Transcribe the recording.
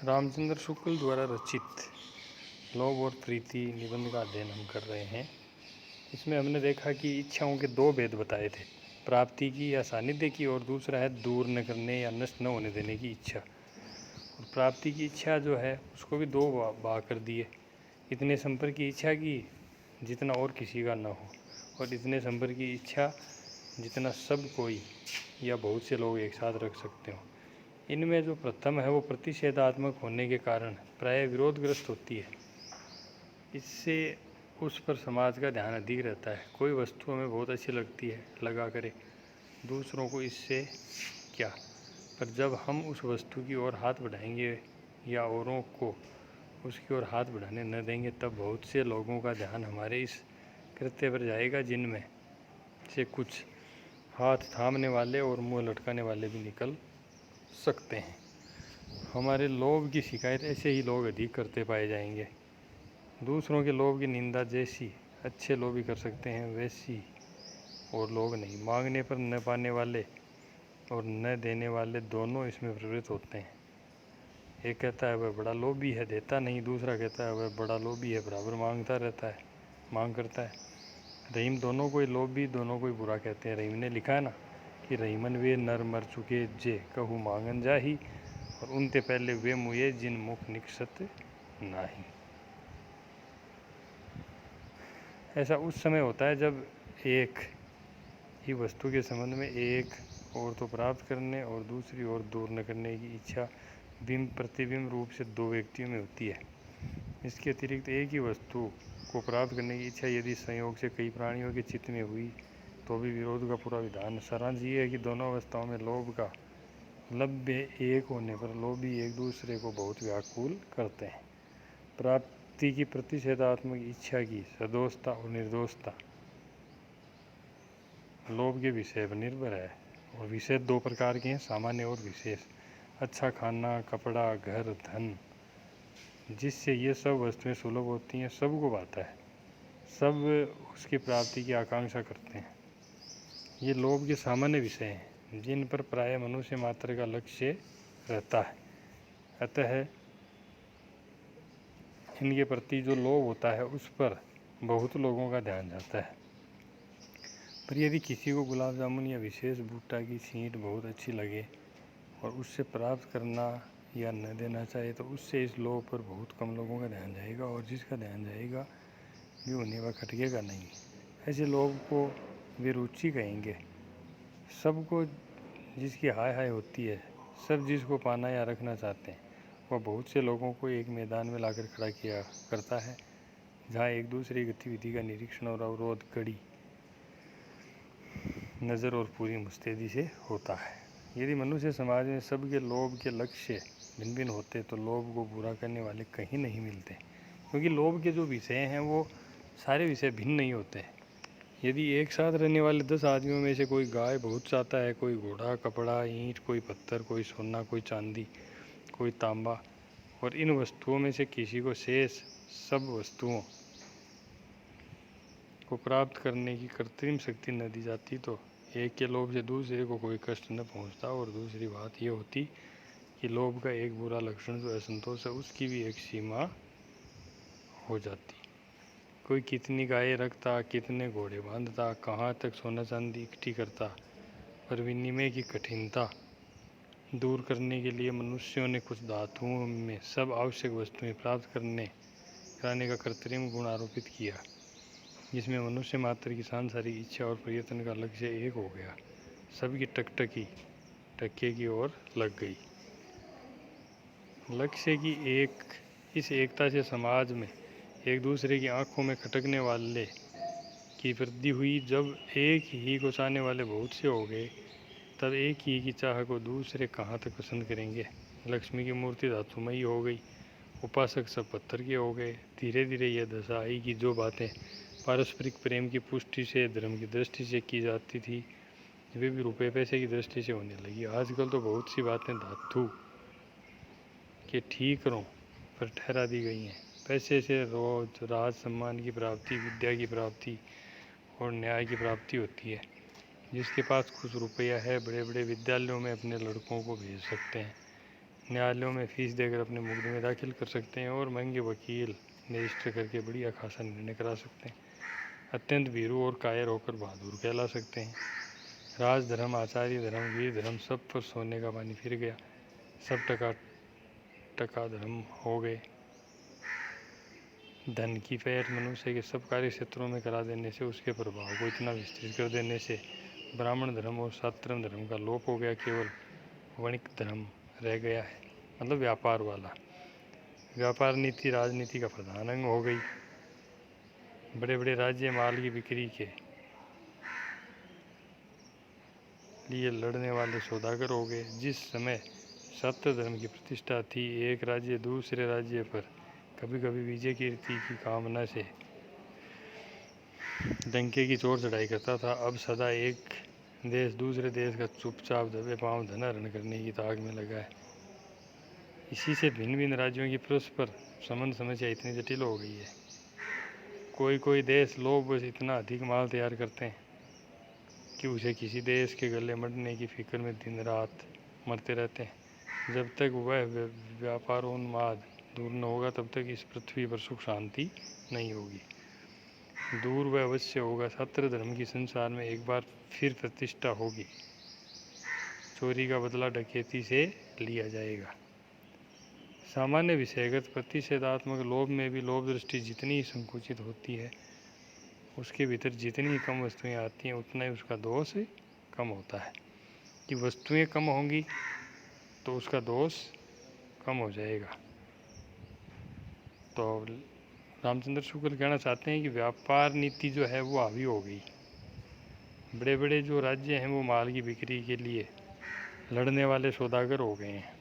रामचंद्र शुक्ल द्वारा रचित लोभ और प्रीति निबंध का अध्ययन हम कर रहे हैं। इसमें हमने देखा कि इच्छाओं के दो भेद बताए थे, प्राप्ति की या सानिध्य की, और दूसरा है दूर न करने या नष्ट न होने देने की इच्छा। और प्राप्ति की इच्छा जो है उसको भी दो भाग कर दिए, इतने संपर्क की इच्छा की जितना और किसी का न हो, और इतने संपर्क की इच्छा जितना सब कोई या बहुत से लोग एक साथ रख सकते हो। इनमें जो प्रथम है वो प्रतिषेधात्मक होने के कारण प्राय विरोधग्रस्त होती है। इससे उस पर समाज का ध्यान अधिक रहता है। कोई वस्तु हमें बहुत अच्छी लगती है, लगा करे दूसरों को इससे क्या, पर जब हम उस वस्तु की ओर हाथ बढ़ाएंगे या औरों को उसकी ओर हाथ बढ़ाने न देंगे, तब बहुत से लोगों का ध्यान हमारे इस कृत्य पर जाएगा, जिनमें से कुछ हाथ थामने वाले और मुंह लटकाने वाले भी निकल सकते हैं। हमारे लोभ की शिकायत ऐसे ही लोग अधिक करते पाए जाएंगे। दूसरों के लोभ की निंदा जैसी अच्छे लोग भी कर सकते हैं, वैसी और लोग नहीं। मांगने पर न पाने वाले और न देने वाले दोनों इसमें प्रवृत्त होते हैं। एक कहता है वह बड़ा लोभी है, देता नहीं। दूसरा कहता है वह बड़ा लोभी है, बराबर मांगता रहता है, मांग करता है। रहीम दोनों को लोभी, दोनों को बुरा कहते हैं। रहीम ने लिखा है ना कि रहीमन वे नर मर चुके जे कहूँ मांगन जाही, और उनते पहले वे मुए जिन मुख निकसत नाही। ऐसा उस समय होता है जब एक ही वस्तु के संबंध में एक और तो प्राप्त करने और दूसरी ओर दूर न करने की इच्छा बिंब प्रतिबिंब रूप से दो व्यक्तियों में होती है। इसके अतिरिक्त एक ही वस्तु को प्राप्त करने की इच्छा यदि संयोग से कई प्राणियों के चित्त में हुई तो भी विरोध का पूरा विधान। सारांश ये है कि दोनों अवस्थाओं में लोभ का लब्य एक होने पर लोभी एक दूसरे को बहुत व्याकुल करते हैं। प्राप्ति की प्रतिषेधात्मक इच्छा की सदोषता और निर्दोषता लोभ के विषय पर निर्भर है, और विषय दो प्रकार के हैं, सामान्य और विशेष। अच्छा खाना, कपड़ा, घर, धन, जिससे ये सब वस्तुएं सुलभ होती हैं, सबको पाता है, सब उसकी प्राप्ति की आकांक्षा करते हैं। ये लोभ के सामान्य विषय हैं जिन पर प्राय मनुष्य मात्र का लक्ष्य रहता है। अतः इनके प्रति जो लोभ होता है उस पर बहुत लोगों का ध्यान जाता है। पर यदि किसी को गुलाब जामुन या विशेष भुट्टा की छींट बहुत अच्छी लगे और उससे प्राप्त करना या न देना चाहे, तो उससे इस लोभ पर बहुत कम लोगों का ध्यान जाएगा, और जिसका ध्यान जाएगा भी उन्हें वह खटकेगा नहीं। ऐसे लोग को वे रुचि कहेंगे। सबको जिसकी हाय हाय होती है, सब जिसको पाना या रखना चाहते हैं, वह बहुत से लोगों को एक मैदान में लाकर खड़ा किया करता है, जहाँ एक दूसरे गतिविधि का निरीक्षण और अवरोध कड़ी नज़र और पूरी मुस्तैदी से होता है। यदि मनुष्य समाज में सबके लोभ के लक्ष्य भिन्न भिन्न होते तो लोभ को पूरा करने वाले कहीं नहीं मिलते, क्योंकि लोभ के जो विषय हैं वो सारे विषय भिन्न नहीं होते। यदि एक साथ रहने वाले 10 आदमियों में से कोई गाय बहुत चाहता है, कोई घोड़ा, कपड़ा, ईंट, कोई पत्थर, कोई सोना, कोई चांदी, कोई तांबा, और इन वस्तुओं में से किसी को शेष सब वस्तुओं को प्राप्त करने की कृत्रिम शक्ति न दी जाती, तो एक के लोभ से दूसरे को कोई कष्ट न पहुंचता। और दूसरी बात यह होती कि लोभ का एक बुरा लक्षण जो असंतोष है, उसकी भी एक सीमा हो जाती। कोई कितनी गायें रखता, कितने घोड़े बांधता, कहाँ तक सोना चांदी इकट्ठी करता, पर विनिमय की कठिनता दूर करने के लिए मनुष्यों ने कुछ धातुओं में सब आवश्यक वस्तुएं प्राप्त कराने का कृत्रिम गुण आरोपित किया, जिसमें मनुष्य मात्र की सांसारिक इच्छा और प्रयत्न का लक्ष्य एक हो गया। सबकी टकटकी टक्के की ओर लग गई। लक्ष्य की इस एकता से समाज में एक दूसरे की आंखों में खटकने वाले की वृद्धि हुई। जब एक ही को चाहने वाले बहुत से हो गए, तब एक ही की चाह को दूसरे कहाँ तक पसंद करेंगे। लक्ष्मी की मूर्ति धातुमयी हो गई, उपासक सब पत्थर के हो गए। धीरे धीरे यह दशा आई कि जो बातें पारस्परिक प्रेम की पुष्टि से, धर्म की दृष्टि से की जाती थी, वे भी रुपये पैसे की दृष्टि से होने लगी। आजकल तो बहुत सी बातें धातु के ठीकरों पर ठहरा दी गई हैं। पैसे से रोज राज सम्मान की प्राप्ति, विद्या की प्राप्ति और न्याय की प्राप्ति होती है। जिसके पास कुछ रुपया है, बड़े बड़े विद्यालयों में अपने लड़कों को भेज सकते हैं। न्यायालयों में फीस देकर अपने मुकदमे दाखिल कर सकते हैं और महंगे वकील रजिस्टर करके बढ़िया खासा निर्णय करा सकते हैं। अत्यंत भीरू और कायर होकर बहादुर कहला सकते हैं। राज धर्म, आचार्य धर्म, वीर धर्म सब पर सोने का पानी फिर गया। सब टका धर्म हो गए। धन की पैठ मनुष्य के सब कार्य क्षेत्रों में करा देने से, उसके प्रभाव को इतना विस्तृत कर देने से ब्राह्मण धर्म और क्षात्र धर्म का लोप हो गया। केवल वणिक धर्म रह गया है, मतलब व्यापार वाला। व्यापार नीति राजनीति का प्रधान अंग हो गई। बड़े बड़े राज्य माल की बिक्री के लिए लड़ने वाले सौदागर हो गए। जिस समय क्षात्र धर्म की प्रतिष्ठा थी, एक राज्य दूसरे राज्य पर कभी कभी विजय कीर्ति की कामना से डंके की चोर चढ़ाई करता था। अब सदा एक देश दूसरे देश का चुपचाप दबे पांव धनाहरण करने की ताक में लगा है। इसी से भिन्न भिन्न राज्यों की परस्पर संबंध समस्या इतनी जटिल हो गई है। कोई देश लोग बस इतना अधिक माल तैयार करते हैं कि उसे किसी देश के गले मरने की फिक्र में दिन रात मरते रहते हैं। जब तक वह व्यापारोन्माद दूर न होगा, तब तक इस पृथ्वी पर सुख शांति नहीं होगी। दूर वह अवश्य होगा। क्षात्र धर्म की संसार में एक बार फिर प्रतिष्ठा होगी। चोरी का बदला डकैती से लिया जाएगा। सामान्य विषयगत प्रतिषेधात्मक लोभ में भी लोभ दृष्टि जितनी संकुचित होती है, उसके भीतर जितनी कम वस्तुएं आती हैं, उतना ही उसका दोष कम होता है। कि वस्तुएं कम होंगी तो उसका दोष कम हो जाएगा। तो रामचंद्र शुक्ल कहना चाहते हैं कि व्यापार नीति जो है वो हावी हो गई। बड़े बड़े जो राज्य हैं वो माल की बिक्री के लिए लड़ने वाले सौदागर हो गए हैं।